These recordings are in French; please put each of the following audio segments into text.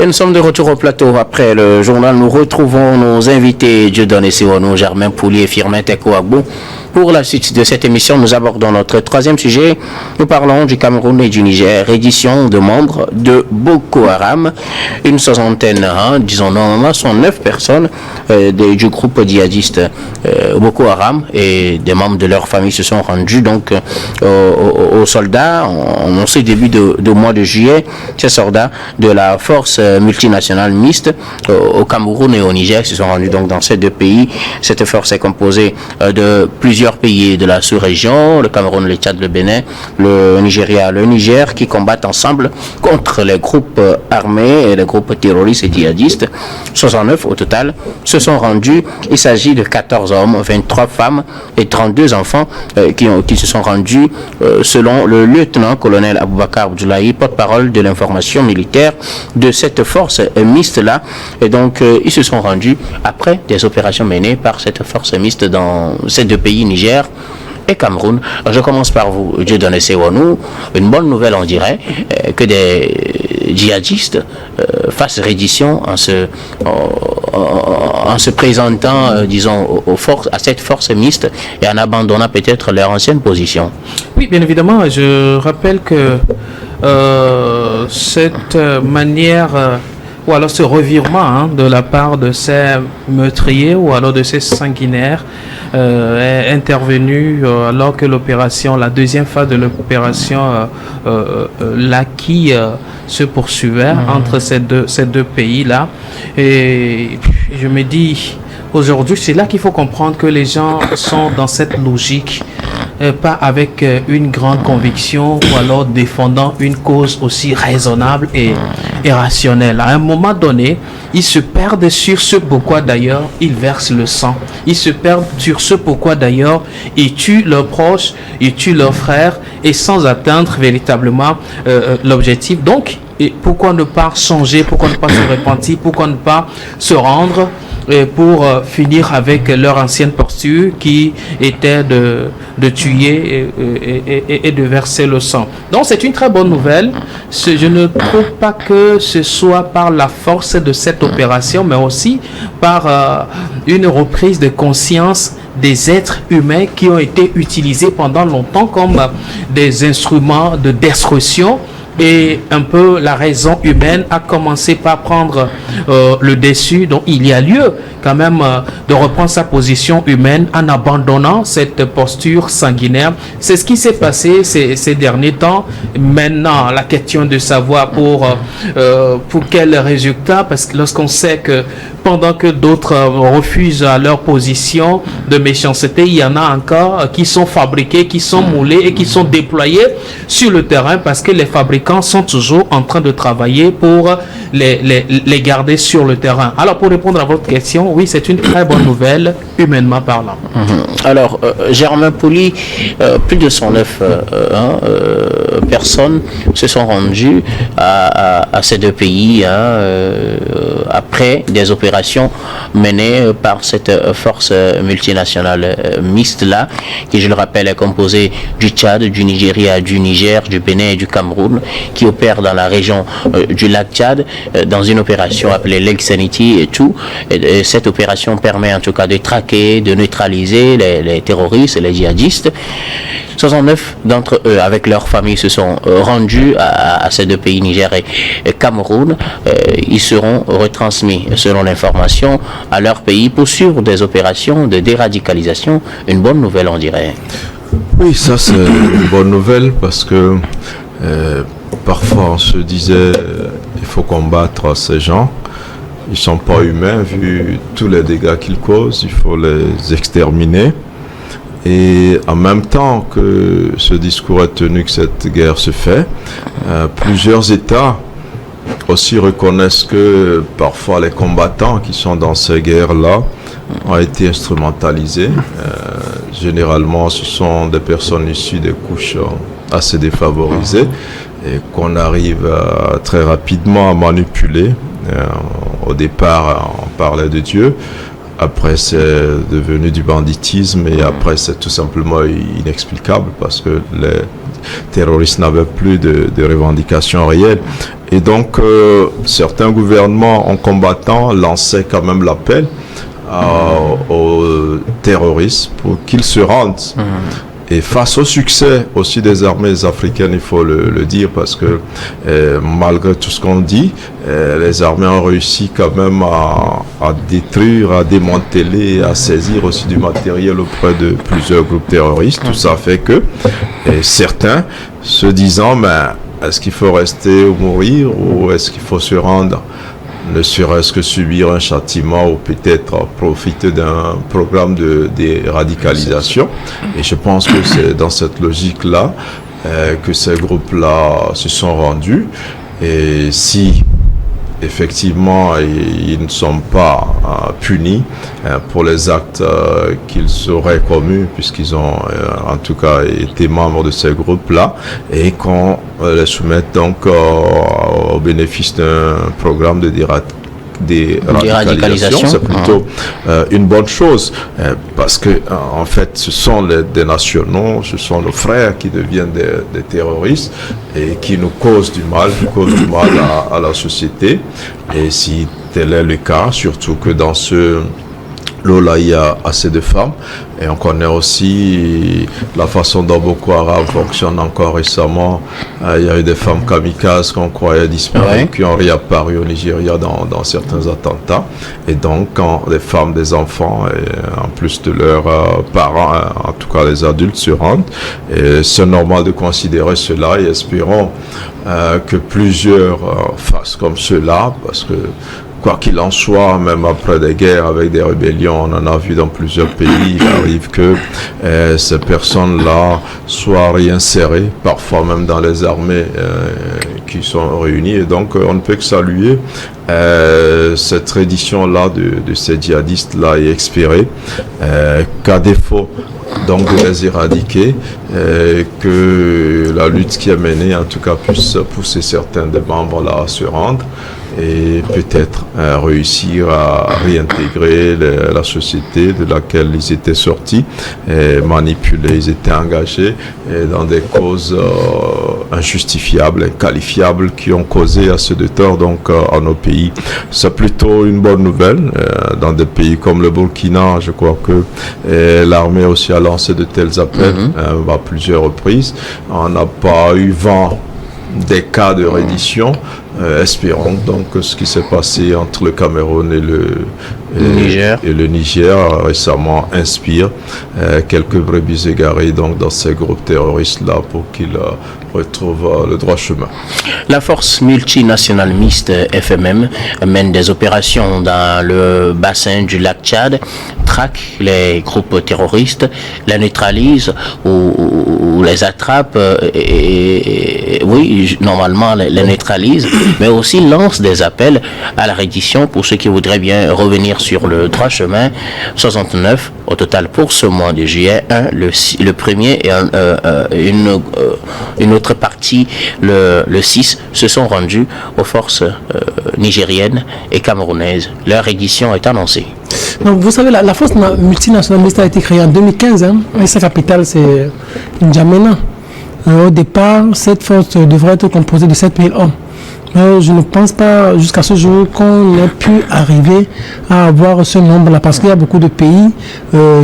Et nous sommes de retour au plateau après le journal. Nous retrouvons nos invités Dieudonné Sirono, Germain Pouli et Firmin Teko Agbo. Pour la suite de cette émission, nous abordons notre troisième sujet. Nous parlons du Cameroun et du Niger, édition de membres de Boko Haram. Une soixantaine, disons normalement, sont 9 personnes du groupe djihadiste Boko Haram et des membres de leur famille se sont rendus donc aux soldats en ce début de mois de juillet. Ces soldats de la force multinationale mixte au Cameroun et au Niger se sont rendus donc dans ces deux pays. Cette force est composée de plusieurs pays de la sous-région, le Cameroun, le Tchad, le Bénin, le Nigeria, le Niger, qui combattent ensemble contre les groupes armés et les groupes terroristes et djihadistes. 69 au total se sont rendus. Il s'agit de 14 hommes, 23 femmes et 32 enfants qui se sont rendus selon le lieutenant-colonel Aboubakar Abdoulaye, porte-parole de l'information militaire de cette force mixte-là. Et donc, ils se sont rendus après des opérations menées par cette force mixte dans ces deux pays, Niger et Cameroun. Je commence par vous, Dieudonné Sirono. Une bonne nouvelle, on dirait, que des djihadistes fassent reddition en se présentant, disons, à cette force mixte et en abandonnant peut-être leur ancienne position. Oui, bien évidemment. Je rappelle que cette manière ou alors ce revirement de la part de ces meurtriers ou alors de ces sanguinaires est intervenu alors que la deuxième phase de l'opération Laki se poursuivait entre ces deux pays-là. Et je me dis, aujourd'hui, c'est là qu'il faut comprendre que les gens sont dans cette logique, pas avec une grande conviction ou alors défendant une cause aussi raisonnable et rationnelle. À un moment donné, ils se perdent sur ce pourquoi d'ailleurs ils versent le sang. Ils se perdent sur ce pourquoi d'ailleurs ils tuent leurs proches, ils tuent leurs frères et sans atteindre véritablement l'objectif. Donc, pourquoi ne pas changer, pourquoi ne pas se repentir, pourquoi ne pas se rendre pour finir avec leur ancienne posture qui était de tuer et de verser le sang. Donc c'est une très bonne nouvelle. Je ne trouve pas que ce soit par la force de cette opération, mais aussi par une reprise de conscience des êtres humains qui ont été utilisés pendant longtemps comme des instruments de destruction. Et un peu la raison humaine a commencé par prendre le dessus. Donc il y a lieu quand même de reprendre sa position humaine en abandonnant cette posture sanguinaire. C'est ce qui s'est passé ces derniers temps. Maintenant, la question de savoir pour quel résultat, parce que lorsqu'on sait que pendant que d'autres refusent leur position de méchanceté, il y en a encore qui sont fabriqués, qui sont moulés et qui sont déployés sur le terrain parce que les fabricants sont toujours en train de travailler pour les garder sur le terrain. Alors, pour répondre à votre question, oui, c'est une très bonne nouvelle, humainement parlant. Alors, Germain Pouli, plus de 109 personnes se sont rendues à ces deux pays après des opérations menées par cette force multinationale mixte-là, qui, je le rappelle, est composée du Tchad, du Nigeria, du Niger, du Bénin et du Cameroun, qui opère dans la région du lac Tchad, dans une opération appelée Lake Sanity et tout. Et cette opération permet en tout cas de traquer, de neutraliser les terroristes et les djihadistes. 69 d'entre eux, avec leurs familles, se sont rendus à ces deux pays, Niger et Cameroun. Ils seront retransmis, selon l'information, à leur pays pour suivre des opérations de déradicalisation. Une bonne nouvelle, on dirait. Oui, ça c'est une bonne nouvelle parce que parfois on se disait il faut combattre ces gens. Ils ne sont pas humains vu tous les dégâts qu'ils causent, il faut les exterminer. Et en même temps que ce discours est tenu, que cette guerre se fait, plusieurs États aussi reconnaissent que parfois les combattants qui sont dans ces guerres-là ont été instrumentalisés. Généralement, ce sont des personnes issues des couches assez défavorisées et qu'on arrive très rapidement à manipuler. Au départ, on parlait de Dieu. après c'est devenu du banditisme et après c'est tout simplement inexplicable parce que les terroristes n'avaient plus de revendications réelles. Et donc certains gouvernements en combattant lançaient quand même l'appel aux terroristes pour qu'ils se rendent. Et face au succès aussi des armées africaines, il faut le dire, parce que malgré tout ce qu'on dit, les armées ont réussi quand même à détruire, à démanteler, à saisir aussi du matériel auprès de plusieurs groupes terroristes. Tout ça fait que certains se disant, mais est-ce qu'il faut rester ou mourir, ou est-ce qu'il faut se rendre, ne serait-ce que subir un châtiment ou peut-être profiter d'un programme de déradicalisation. Et je pense que c'est dans cette logique-là que ces groupes-là se sont rendus. Et si effectivement ils ne sont pas punis pour les actes qu'ils auraient commis, puisqu'ils ont en tout cas été membres de ces groupes-là, et qu'on les soumette donc au bénéfice d'un programme de déradicalisation, c'est plutôt une bonne chose, parce que en fait ce sont des nationaux, ce sont nos frères qui deviennent des terroristes et qui nous causent du mal, à la société. Et si tel est le cas, surtout que dans ce lot-là, il y a assez de femmes. Et on connaît aussi la façon dont Boko Haram fonctionne encore récemment. Il y a eu des femmes kamikazes qu'on croyait disparues, qui ont réapparu au Nigeria dans certains attentats. Et donc, quand les femmes, des enfants, et en plus de leurs parents, en tout cas les adultes, se rendent, et c'est normal de considérer cela, et espérons que plusieurs fassent comme cela, parce que quoi qu'il en soit, même après des guerres avec des rébellions, on en a vu dans plusieurs pays, il arrive que ces personnes-là soient réinsérées, parfois même dans les armées qui sont réunies. Et donc, on ne peut que saluer cette tradition-là de ces djihadistes-là et espérer qu'à défaut donc de les éradiquer, que la lutte qui est menée, en tout cas, puisse pousser certains des membres là à se rendre et peut-être réussir à réintégrer la société de laquelle ils étaient sortis, et manipulés, ils étaient engagés dans des causes injustifiables, inqualifiables, qui ont causé assez de tort donc à nos pays. C'est plutôt une bonne nouvelle. Dans des pays comme le Burkina, je crois que l'armée aussi a lancé de tels appels à plusieurs reprises. On n'a pas eu vent des cas de reddition. Espérons donc que ce qui s'est passé entre le Cameroun et le Niger récemment inspire quelques brebis égarées donc dans ces groupes terroristes-là pour qu'ils retrouvent le droit chemin. La force multinationale mixte FMM mène des opérations dans le bassin du lac Tchad, traque les groupes terroristes, les neutralise ou les attrape oui, normalement les neutralise, mais aussi lance des appels à la reddition pour ceux qui voudraient bien revenir sur le droit chemin. 69 au total pour ce mois de juillet, le premier et une autre partie le 6 se sont rendus aux forces nigériennes et camerounaises. Leur reddition est annoncée. Donc, vous savez, la force multinationale a été créée en 2015 et sa capitale c'est N'Djamena. Au départ, cette force devrait être composée de 7000 hommes. Je ne pense pas jusqu'à ce jour qu'on ait pu arriver à avoir ce nombre-là, parce qu'il y a beaucoup de pays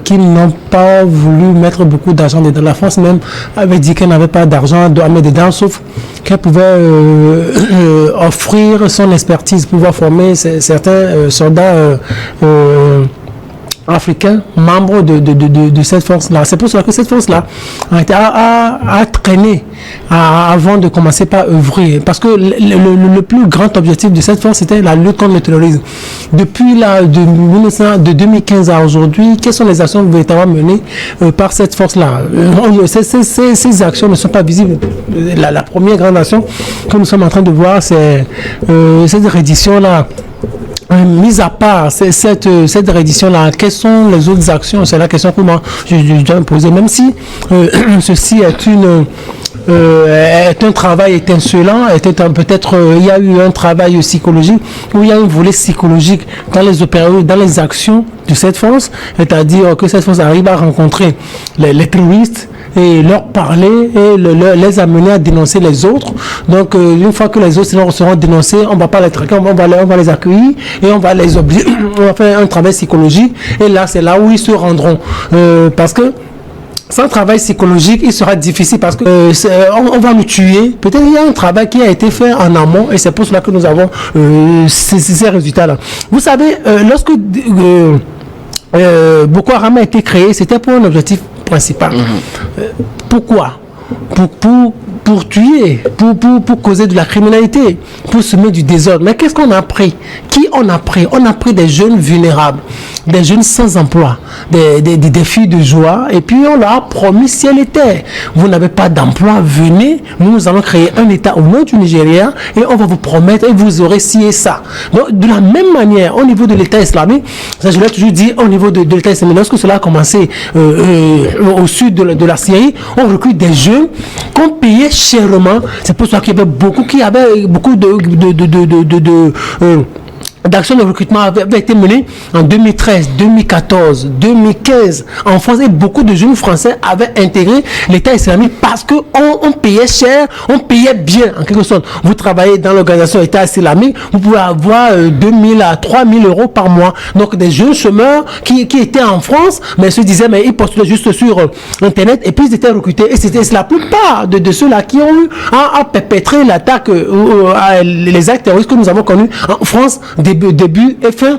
qui n'ont pas voulu mettre beaucoup d'argent dedans. La France même avait dit qu'elle n'avait pas d'argent à mettre dedans, sauf qu'elle pouvait offrir son expertise, pouvoir former certains soldats africains, membres de cette force-là. C'est pour cela que cette force-là a traîné avant de commencer par œuvrer. Parce que le plus grand objectif de cette force, c'était la lutte contre le terrorisme. Depuis de 2015 à aujourd'hui, quelles sont les actions véritablement menées par cette force-là? Ces actions ne sont pas visibles. La première grande action que nous sommes en train de voir, c'est cette reddition-là. Mis à part cette réédition-là, quelles sont les autres actions? C'est la question que moi je dois me poser. Même si ceci est un travail étincelant, peut-être il y a eu un travail psychologique, ou il y a un volet psychologique dans les actions de cette force, c'est-à-dire que cette force arrive à rencontrer les terroristes et leur parler et les amener à dénoncer les autres. Donc, une fois que les autres seront dénoncés, on ne va pas les traquer, on va les accueillir et on va les obliger, on va faire un travail psychologique. Et là, c'est là où ils se rendront. Parce que sans travail psychologique, il sera difficile parce que on va nous tuer. Peut-être qu'il y a un travail qui a été fait en amont et c'est pour cela que nous avons ces résultats-là. Vous savez, lorsque Boko Haram a été créé, c'était pour un objectif principal. Pourquoi? Pour tuer, pour causer de la criminalité, pour semer du désordre. Mais qu'est-ce qu'on a pris? Qui on a pris? On a pris des jeunes vulnérables, des jeunes sans emploi, des filles de joie, et puis on leur a promis ciel et terre. Vous n'avez pas d'emploi, venez, nous allons créer un État au nom du Nigeria, et on va vous promettre, et vous aurez ci et ça. Donc, de la même manière, au niveau de l'État islamique, ça je l'ai toujours dit, au niveau de l'État islamique, lorsque cela a commencé au sud de la Syrie, on recrute des jeunes qu'on payait chèrement. C'est pour ça qu'il y avait beaucoup d'actions de recrutement avaient été menées en 2013, 2014, 2015 en France, et beaucoup de jeunes Français avaient intégré l'État islamique parce que on payait cher, on payait bien en quelque sorte. Vous travaillez dans l'organisation État islamique, vous pouvez avoir 2000 à 3000 euros par mois. Donc des jeunes chômeurs qui étaient en France, mais se disaient, mais ils postulaient juste sur Internet et puis ils étaient recrutés. Et c'est la plupart de ceux-là qui ont eu à perpétrer l'attaque, les actes terroristes que nous avons connus en France début et fin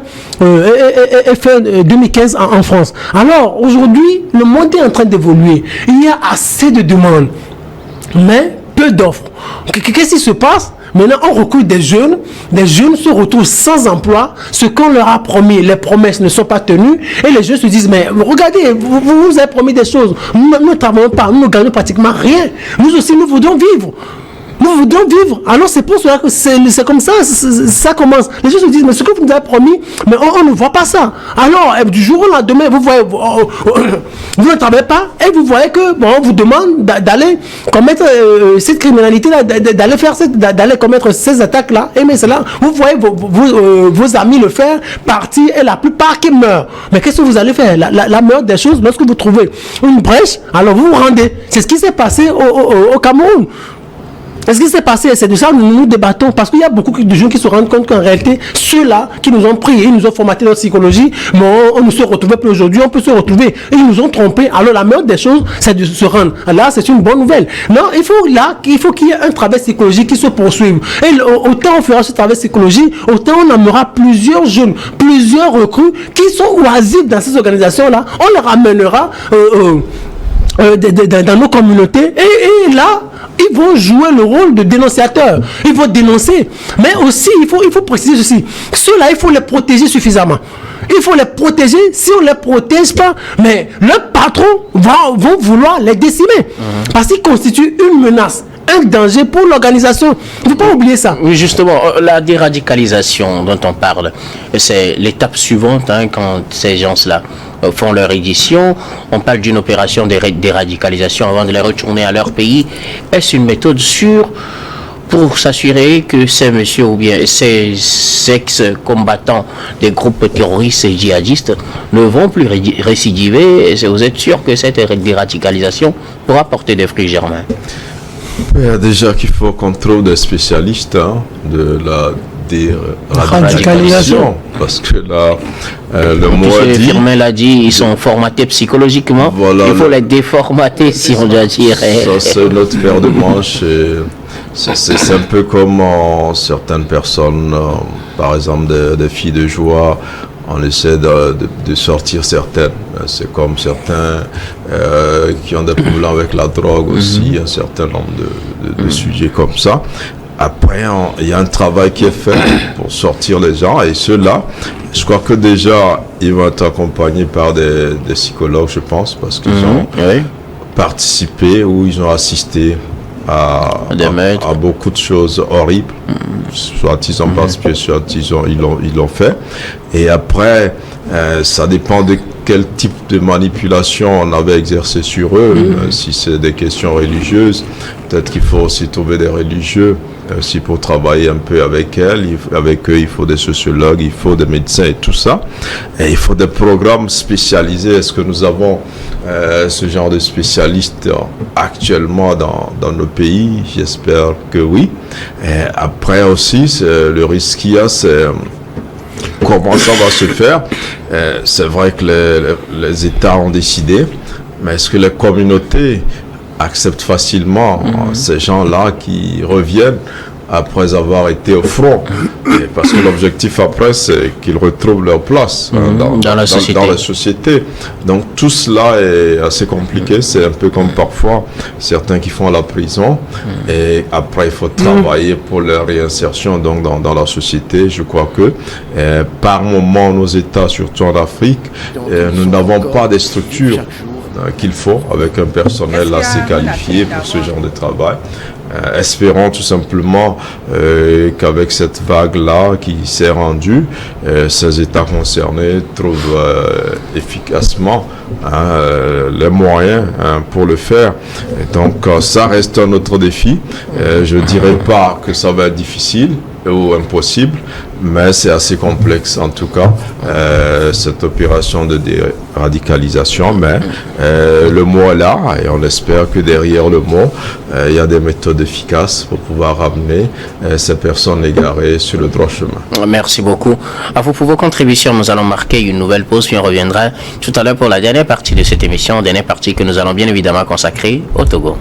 2015 en France. Alors aujourd'hui, le monde est en train d'évoluer. Il y a assez de demandes, mais peu d'offres. Qu'est-ce qui se passe? Maintenant, on recrute des jeunes se retrouvent sans emploi, ce qu'on leur a promis, les promesses ne sont pas tenues, et les jeunes se disent, mais regardez, vous avez promis des choses, nous ne travaillons pas, nous ne gagnons pratiquement rien, nous aussi nous voudrons vivre. Nous voudrons vivre. Alors c'est pour cela que c'est comme ça, ça commence. Les gens se disent, mais ce que vous nous avez promis, mais on ne voit pas ça. Alors, du jour au lendemain, vous voyez, vous ne travaillez pas, et vous voyez que, bon, on vous demande d'aller commettre cette criminalité-là, d'aller commettre ces attaques-là, et mais c'est là, vous voyez vos amis le faire, partir, et la plupart qui meurent. Mais qu'est-ce que vous allez faire? La meilleure des choses, lorsque vous trouvez une brèche, alors vous vous rendez. C'est ce qui s'est passé au Cameroun. Ce qui s'est passé, c'est de ça que nous débattons, parce qu'il y a beaucoup de gens qui se rendent compte qu'en réalité, ceux-là qui nous ont pris, ils nous ont formaté notre psychologie, mais on ne se retrouvait plus aujourd'hui, on peut se retrouver, et ils nous ont trompés. Alors la meilleure des choses, c'est de se rendre. Là, c'est une bonne nouvelle. Non, il faut qu'il y ait un travail psychologique qui se poursuive. Et autant on fera ce travail psychologique, autant on amènera plusieurs jeunes, plusieurs recrues qui sont oisifs dans ces organisations-là. On les ramènera dans nos communautés, et là, ils vont jouer le rôle de dénonciateurs. Ils vont dénoncer. Mais aussi, il faut préciser ceci. Ceux-là, il faut les protéger suffisamment. Il faut les protéger. Si on ne les protège pas, mais le patron vont vouloir les décimer. Parce qu'ils constituent une menace, un danger pour l'organisation. Il ne faut pas oublier ça. Oui, justement, la déradicalisation dont on parle, c'est l'étape suivante, quand ces gens-là font leur édition. On parle d'une opération de déradicalisation avant de les retourner à leur pays. Est-ce une méthode sûre pour s'assurer que ces messieurs ou bien ces ex-combattants des groupes terroristes et djihadistes ne vont plus récidiver? Vous êtes sûr que cette déradicalisation pourra porter des fruits germains? Déjà qu'il faut qu'on trouve des spécialistes de la déradicalisation, parce que là, le mot dit... Firmin l'a dit, ils sont formatés psychologiquement, voilà, il faut les déformater, si on doit dire. Ça, c'est notre paire de manches. C'est un peu comme certaines personnes, par exemple des filles de joie, on essaie de sortir certaines. C'est comme certains qui ont des problèmes avec la drogue aussi, un certain nombre de sujets comme ça. Après, il y a un travail qui est fait pour sortir les gens, et ceux-là, je crois que déjà, ils vont être accompagnés par des psychologues, je pense, parce qu'ils ont participé ou ils ont assisté à beaucoup de choses horribles. Soit ils ont participé, soit ils l'ont fait. Et après, ça dépend de quel type de manipulation on avait exercé sur eux. Si c'est des questions religieuses, peut-être qu'il faut aussi trouver des religieux aussi pour travailler un peu avec elles. Avec eux, il faut des sociologues, il faut des médecins et tout ça. Et il faut des programmes spécialisés. Est-ce que nous avons ce genre de spécialistes actuellement dans nos pays? J'espère que oui. Et après aussi, le risque qu'il y a, c'est comment ça va se faire. C'est vrai que les États ont décidé, mais est-ce que les communautés acceptent facilement ces gens-là qui reviennent après avoir été au front? Et parce que l'objectif après, c'est qu'ils retrouvent leur place dans la société. Donc tout cela est assez compliqué. C'est un peu comme parfois certains qui font la prison et après il faut travailler pour leur réinsertion donc dans la société. Je crois que par moment nos États, surtout en Afrique, nous n'avons pas des structures qu'il faut avec un personnel assez qualifié pour ce genre de travail. Espérons tout simplement qu'avec cette vague-là qui s'est rendue, ces États concernés trouvent efficacement les moyens pour le faire. Et donc ça reste un autre défi. Je ne dirais pas que ça va être difficile ou impossible, mais c'est assez complexe en tout cas, cette opération de déradicalisation, mais le mot est là et on espère que derrière le mot, il y a des méthodes efficaces pour pouvoir ramener ces personnes égarées sur le droit chemin. Merci beaucoup. À vous pour vos contributions, nous allons marquer une nouvelle pause, puis on reviendra tout à l'heure pour la dernière partie de cette émission, dernière partie que nous allons bien évidemment consacrer au Togo.